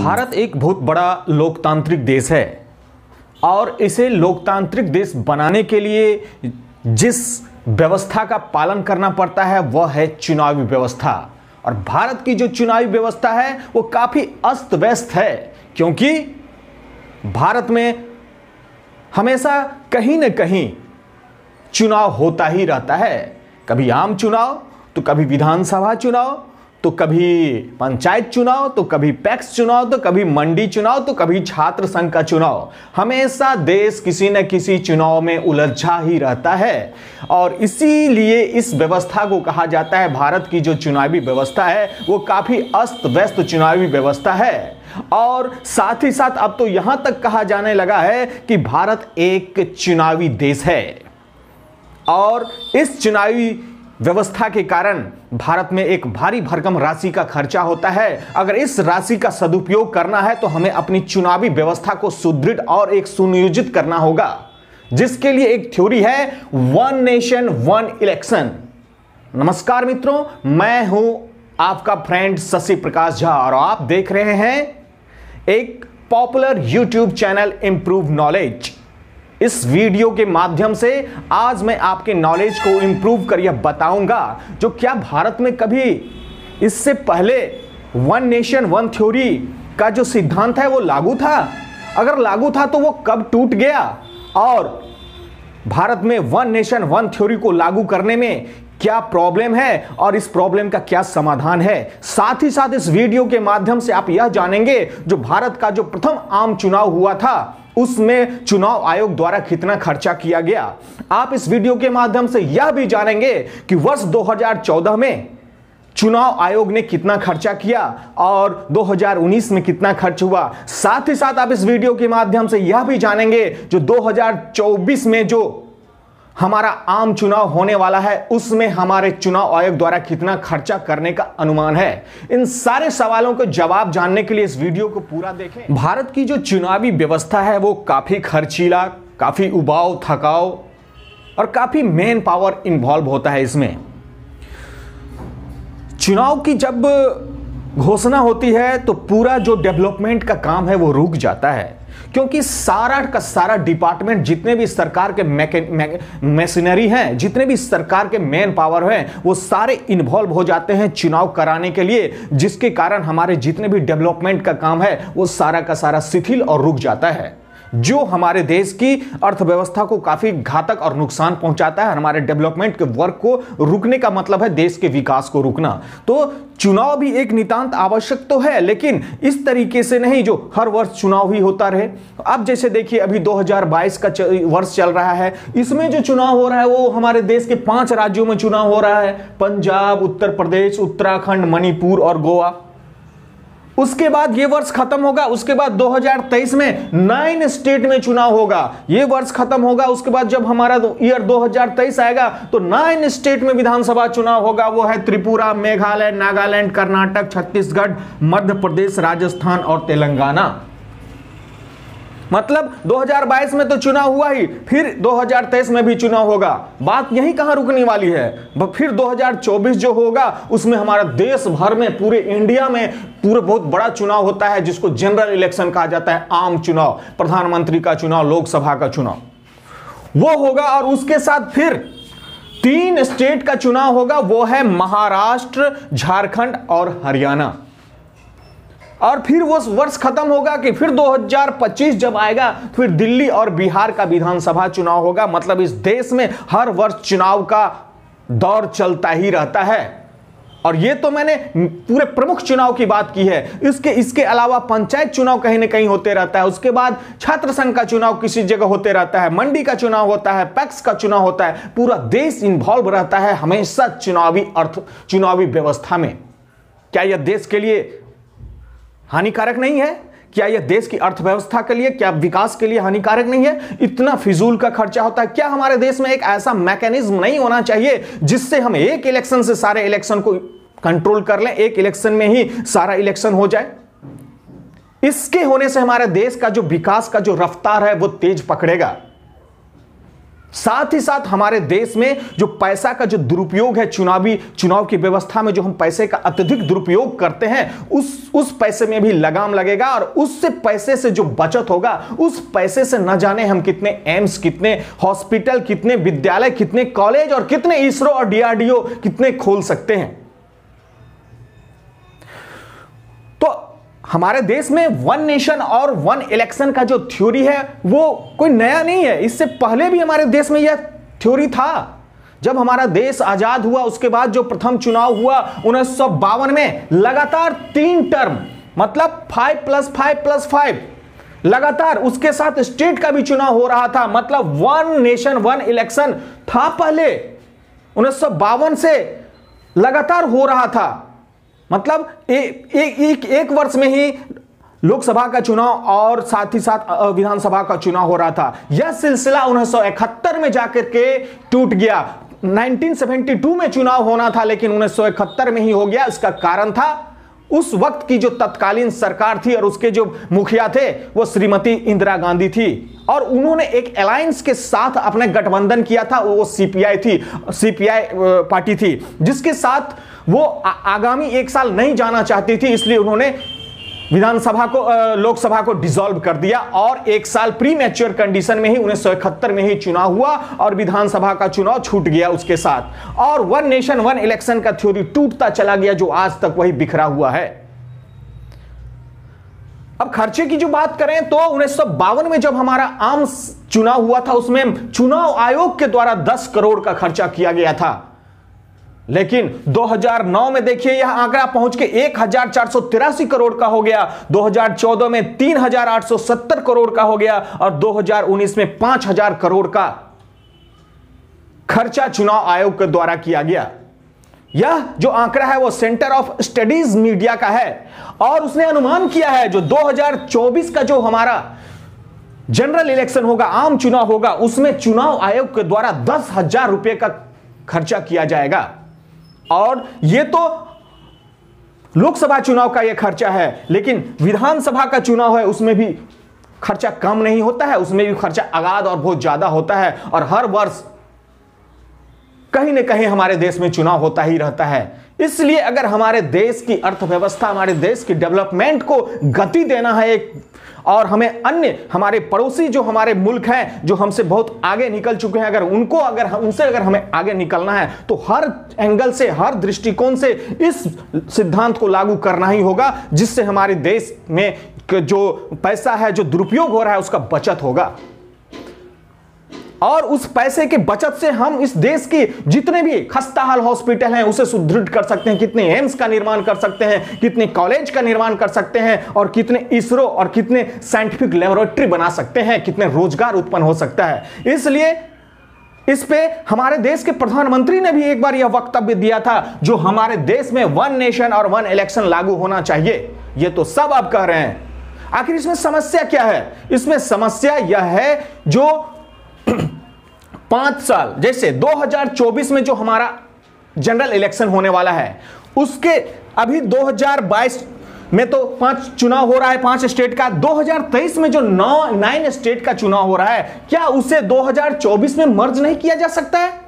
भारत एक बहुत बड़ा लोकतांत्रिक देश है और इसे लोकतांत्रिक देश बनाने के लिए जिस व्यवस्था का पालन करना पड़ता है वह है चुनावी व्यवस्था। और भारत की जो चुनावी व्यवस्था है वो काफी अस्त व्यस्त है, क्योंकि भारत में हमेशा कहीं न कहीं चुनाव होता ही रहता है। कभी आम चुनाव तो कभी विधानसभा चुनाव तो कभी पंचायत चुनाव तो कभी पैक्स चुनाव तो कभी मंडी चुनाव तो कभी छात्र संघ का चुनाव। हमेशा देश किसी न किसी चुनाव में उलझा ही रहता है और इसीलिए इस व्यवस्था को कहा जाता है, भारत की जो चुनावी व्यवस्था है वो काफी अस्त व्यस्त चुनावी व्यवस्था है। और साथ ही साथ अब तो यहां तक कहा जाने लगा है कि भारत एक चुनावी देश है और इस चुनावी व्यवस्था के कारण भारत में एक भारी भरकम राशि का खर्चा होता है। अगर इस राशि का सदुपयोग करना है तो हमें अपनी चुनावी व्यवस्था को सुदृढ़ और एक सुनियोजित करना होगा, जिसके लिए एक थ्योरी है वन नेशन वन इलेक्शन। नमस्कार मित्रों, मैं हूं आपका फ्रेंड शशि प्रकाश झा और आप देख रहे हैं एक popular YouTube channel improve knowledge. इस वीडियो के माध्यम से आज मैं आपके नॉलेज को इंप्रूव कर यह बताऊंगा जो क्या भारत में कभी इससे पहले वन नेशन वन थ्योरी का जो सिद्धांत है वो लागू था। अगर लागू था तो वो कब टूट गया और भारत में वन नेशन वन थ्योरी को लागू करने में क्या प्रॉब्लम है और इस प्रॉब्लम का क्या समाधान है। साथ ही साथ इस वीडियो के माध्यम से आप यह जानेंगे जो भारत का जो प्रथम आम चुनाव हुआ था उसमें चुनाव आयोग द्वारा कितना खर्चा किया गया। आप इस वीडियो के माध्यम से यह भी जानेंगे कि वर्ष 2014 में चुनाव आयोग ने कितना खर्चा किया और 2019 में कितना खर्च हुआ। साथ ही साथ आप इस वीडियो के माध्यम से यह भी जानेंगे जो 2024 में जो हमारा आम चुनाव होने वाला है उसमें हमारे चुनाव आयोग द्वारा कितना खर्चा करने का अनुमान है। इन सारे सवालों को जवाब जानने के लिए इस वीडियो को पूरा देखें। भारत की जो चुनावी व्यवस्था है वो काफी खर्चीला, काफी उबाऊ थकाऊ और काफी मैन पावर इन्वॉल्व होता है। इसमें चुनाव की जब घोषणा होती है तो पूरा जो डेवलपमेंट का काम है वो रुक जाता है, क्योंकि सारा का सारा डिपार्टमेंट, जितने भी सरकार के मशीनरी हैं, जितने भी सरकार के मैन पावर हैं, वो सारे इन्वॉल्व हो जाते हैं चुनाव कराने के लिए, जिसके कारण हमारे जितने भी डेवलपमेंट का काम है वो सारा का सारा शिथिल और रुक जाता है, जो हमारे देश की अर्थव्यवस्था को काफी घातक और नुकसान पहुंचाता है। हमारे डेवलपमेंट के वर्क को रुकने का मतलब है देश के विकास को रुकना। तो चुनाव भी एक नितांत आवश्यक तो है, लेकिन इस तरीके से नहीं जो हर वर्ष चुनाव ही होता रहे। अब जैसे देखिए अभी 2022 का वर्ष चल रहा है, इसमें जो चुनाव हो रहा है वो हमारे देश के 5 राज्यों में चुनाव हो रहा है, पंजाब, उत्तर प्रदेश, उत्तराखंड, मणिपुर और गोवा। उसके बाद ये वर्ष खत्म होगा, उसके बाद 2023 में 9 स्टेट में चुनाव होगा। ये वर्ष खत्म होगा, उसके बाद जब हमारा ईयर 2023 आएगा तो 9 स्टेट में विधानसभा चुनाव होगा। वो है त्रिपुरा, मेघालय, नागालैंड, कर्नाटक, छत्तीसगढ़, मध्य प्रदेश, राजस्थान और तेलंगाना। मतलब 2022 में तो चुनाव हुआ ही, फिर 2023 में भी चुनाव होगा। बात यही कहां रुकने वाली है। फिर 2024 जो होगा उसमें हमारा देश भर में, पूरे इंडिया में पूरे बहुत बड़ा चुनाव होता है जिसको जनरल इलेक्शन कहा जाता है। आम चुनाव, प्रधानमंत्री का चुनाव, लोकसभा का चुनाव वो होगा। और उसके साथ फिर 3 स्टेट का चुनाव होगा, वो है महाराष्ट्र, झारखंड और हरियाणा। और फिर वो वर्ष खत्म होगा कि फिर 2025 जब आएगा फिर दिल्ली और बिहार का विधानसभा चुनाव होगा। मतलब इस देश में हर वर्ष चुनाव का दौर चलता ही रहता है। और ये तो मैंने पूरे प्रमुख चुनाव की बात की है। इसके अलावा पंचायत चुनाव कहीं ना कहीं होते रहता है। उसके बाद छात्र संघ का चुनाव किसी जगह होते रहता है, मंडी का चुनाव होता है, पैक्स का चुनाव होता है। पूरा देश इन्वॉल्व रहता है हमेशा चुनावी व्यवस्था में। क्या यह देश के लिए हानिकारक नहीं है? क्या यह देश की अर्थव्यवस्था के लिए, क्या विकास के लिए हानिकारक नहीं है? इतना फिजूल का खर्चा होता है। क्या हमारे देश में एक ऐसा मैकेनिज्म नहीं होना चाहिए जिससे हम एक इलेक्शन से सारे इलेक्शन को कंट्रोल कर लें, एक इलेक्शन में ही सारा इलेक्शन हो जाए? इसके होने से हमारे देश का जो विकास का जो रफ्तार है वो तेज पकड़ेगा। साथ ही साथ हमारे देश में जो पैसा का जो दुरुपयोग है, चुनाव की व्यवस्था में जो हम पैसे का अत्यधिक दुरुपयोग करते हैं, उस पैसे में भी लगाम लगेगा और उससे पैसे से जो बचत होगा, उस पैसे से न जाने हम कितने एम्स, कितने हॉस्पिटल, कितने विद्यालय, कितने कॉलेज और कितने इसरो और डीआरडीओ कितने खोल सकते हैं। तो हमारे देश में वन नेशन और वन इलेक्शन का जो थ्योरी है वो कोई नया नहीं है। इससे पहले भी हमारे देश में यह थ्योरी था। जब हमारा देश आजाद हुआ उसके बाद जो प्रथम चुनाव हुआ 1952 में, लगातार 3 टर्म, मतलब 5+5+5 लगातार, उसके साथ स्टेट का भी चुनाव हो रहा था, मतलब वन नेशन वन इलेक्शन था पहले 1952 से लगातार हो रहा था। मतलब एक वर्ष में ही लोकसभा का चुनाव और साथ ही साथ विधानसभा का चुनाव हो रहा था। यह सिलसिला 1971 में जाकर के टूट गया। 1972 में चुनाव होना था लेकिन 1971 में ही हो गया। इसका कारण था उस वक्त की जो तत्कालीन सरकार थी और उसके जो मुखिया थे वो श्रीमती इंदिरा गांधी थी और उन्होंने एक अलायंस के साथ अपने गठबंधन किया था। वो सीपीआई थी, सीपीआई पार्टी थी, जिसके साथ वो आगामी 1 साल नहीं जाना चाहती थी। इसलिए उन्होंने विधानसभा को, लोकसभा को डिसॉल्व कर दिया और 1 साल प्री मैच्योर कंडीशन में ही 1971 में ही चुनाव हुआ और विधानसभा का चुनाव छूट गया उसके साथ। और वन नेशन वन इलेक्शन का थ्योरी टूटता चला गया जो आज तक वही बिखरा हुआ है। अब खर्चे की जो बात करें तो 1952 में जब हमारा आम चुनाव हुआ था उसमें चुनाव आयोग के द्वारा 10 करोड़ का खर्चा किया गया था। लेकिन 2009 में देखिए यह आंकड़ा पहुंच के 1483 करोड़ का हो गया, 2014 में 3870 करोड़ का हो गया और 2019 में 5000 करोड़ का खर्चा चुनाव आयोग के द्वारा किया गया। यह जो आंकड़ा है वो सेंटर ऑफ स्टडीज मीडिया का है और उसने अनुमान किया है जो 2024 का जो हमारा जनरल इलेक्शन होगा, आम चुनाव होगा, उसमें चुनाव आयोग के द्वारा 10,000 रुपए का खर्चा किया जाएगा। और ये तो लोकसभा चुनाव का ये खर्चा है, लेकिन विधानसभा का चुनाव है उसमें भी खर्चा कम नहीं होता है, उसमें भी खर्चा अगाध और बहुत ज्यादा होता है। और हर वर्ष कहीं ना कहीं हमारे देश में चुनाव होता ही रहता है। इसलिए अगर हमारे देश की अर्थव्यवस्था, हमारे देश की डेवलपमेंट को गति देना है और हमें अन्य हमारे पड़ोसी जो हमारे मुल्क हैं जो हमसे बहुत आगे निकल चुके हैं, अगर हमें आगे निकलना है तो हर एंगल से, हर दृष्टिकोण से इस सिद्धांत को लागू करना ही होगा, जिससे हमारे देश में जो पैसा है, जो दुरुपयोग हो रहा है, उसका बचत होगा। और उस पैसे के बचत से हम इस देश की जितने भी खस्ताहाल हॉस्पिटल हैं उसे सुदृढ़ कर सकते हैं, कितने एम्स का निर्माण कर सकते हैं, कितने कॉलेज का निर्माण कर सकते हैं और कितने इसरो और कितने साइंटिफिक लेबोरेटरी बना सकते हैं, कितने रोजगार उत्पन्न हो सकता है। इसलिए इस पे हमारे देश के प्रधानमंत्री ने भी एक बार यह वक्तव्य दिया था जो हमारे देश में वन नेशन और वन इलेक्शन लागू होना चाहिए। ये तो सब अब कह रहे हैं। आखिर इसमें समस्या क्या है? इसमें समस्या यह है जो 5 साल, जैसे 2024 में जो हमारा जनरल इलेक्शन होने वाला है, उसके अभी 2022 में तो 5 चुनाव हो रहा है 5 स्टेट का, 2023 में जो 9 स्टेट का चुनाव हो रहा है, क्या उसे 2024 में मर्ज नहीं किया जा सकता है?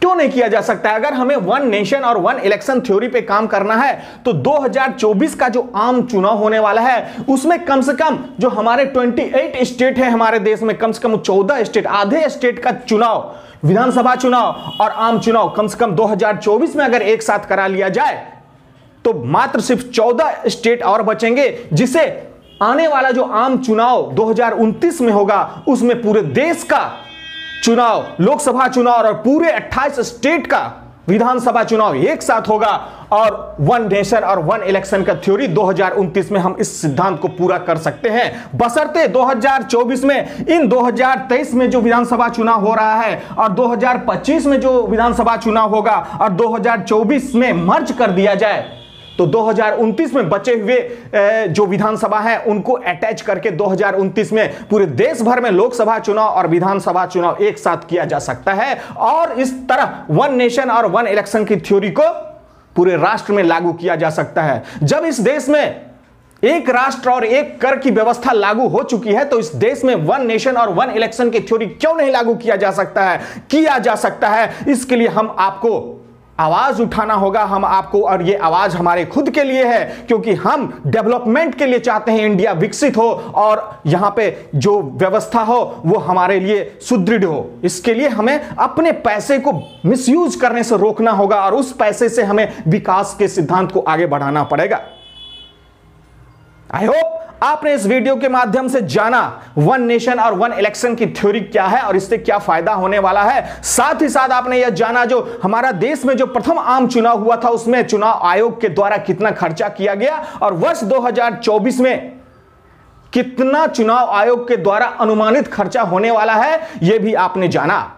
क्यों नहीं किया जा सकता है? अगर हमें वन नेशन और वन इलेक्शन थ्योरी पे काम करना है तो 2024 का जो आम चुनाव होने वाला है उसमें कम से कम जो हमारे 28 स्टेट है हमारे देश में, कम से कम 14 स्टेट, आधे स्टेट का चुनाव, विधानसभा चुनाव और आम चुनाव कम से कम 2024 में अगर एक साथ करा लिया जाए तो मात्र सिर्फ 14 स्टेट और बचेंगे, जिसे आने वाला जो आम चुनाव 2029 में होगा उसमें पूरे देश का चुनाव, लोकसभा चुनाव और पूरे 28 स्टेट का विधानसभा चुनाव एक साथ होगा और वन नेशन और वन इलेक्शन का थ्योरी 2029 में हम इस सिद्धांत को पूरा कर सकते हैं, बशर्ते 2024 में इन 2023 में जो विधानसभा चुनाव हो रहा है और 2025 में जो विधानसभा चुनाव होगा और 2024 में मर्ज कर दिया जाए तो 2029 में बचे हुए जो विधानसभा है उनको अटैच करके 2029 में पूरे देश भर में लोकसभा चुनाव और विधानसभा चुनाव एक साथ किया जा सकता है और इस तरह वन नेशन और वन इलेक्शन की थ्योरी को पूरे राष्ट्र में लागू किया जा सकता है। जब इस देश में एक राष्ट्र और एक कर की व्यवस्था लागू हो चुकी है, तो इस देश में वन नेशन और वन इलेक्शन की थ्योरी क्यों नहीं लागू किया जा सकता है? किया जा सकता है। इसके लिए हम आपको आवाज उठाना होगा, हम आपको, और ये आवाज हमारे खुद के लिए है, क्योंकि हम डेवलपमेंट के लिए चाहते हैं इंडिया विकसित हो और यहां पे जो व्यवस्था हो वो हमारे लिए सुदृढ़ हो। इसके लिए हमें अपने पैसे को मिसयूज करने से रोकना होगा और उस पैसे से हमें विकास के सिद्धांत को आगे बढ़ाना पड़ेगा। आई होप आपने इस वीडियो के माध्यम से जाना वन नेशन और वन इलेक्शन की थ्योरी क्या है और इससे क्या फायदा होने वाला है। साथ ही साथ आपने यह जाना जो हमारा देश में जो प्रथम आम चुनाव हुआ था उसमें चुनाव आयोग के द्वारा कितना खर्चा किया गया और वर्ष 2024 में कितना चुनाव आयोग के द्वारा अनुमानित खर्चा होने वाला है, यह भी आपने जाना।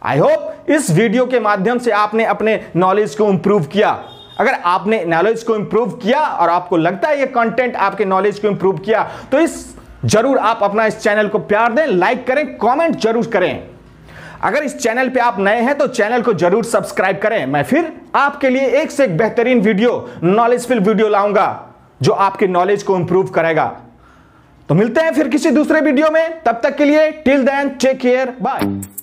आई होप इस वीडियो के माध्यम से आपने अपने नॉलेज को इंप्रूव किया। अगर आपने नॉलेज को इंप्रूव किया और आपको लगता है ये कंटेंट आपके नॉलेज को इंप्रूव किया, तो जरूर आप अपना इस चैनल को प्यार दें, लाइक करें, कमेंट जरूर करें। अगर इस चैनल पे आप नए हैं तो चैनल को जरूर सब्सक्राइब करें। मैं फिर आपके लिए एक से एक बेहतरीन वीडियो, नॉलेजफुल वीडियो लाऊंगा जो आपके नॉलेज को इंप्रूव करेगा। तो मिलते हैं फिर किसी दूसरे वीडियो में, तब तक के लिए till then take care, bye.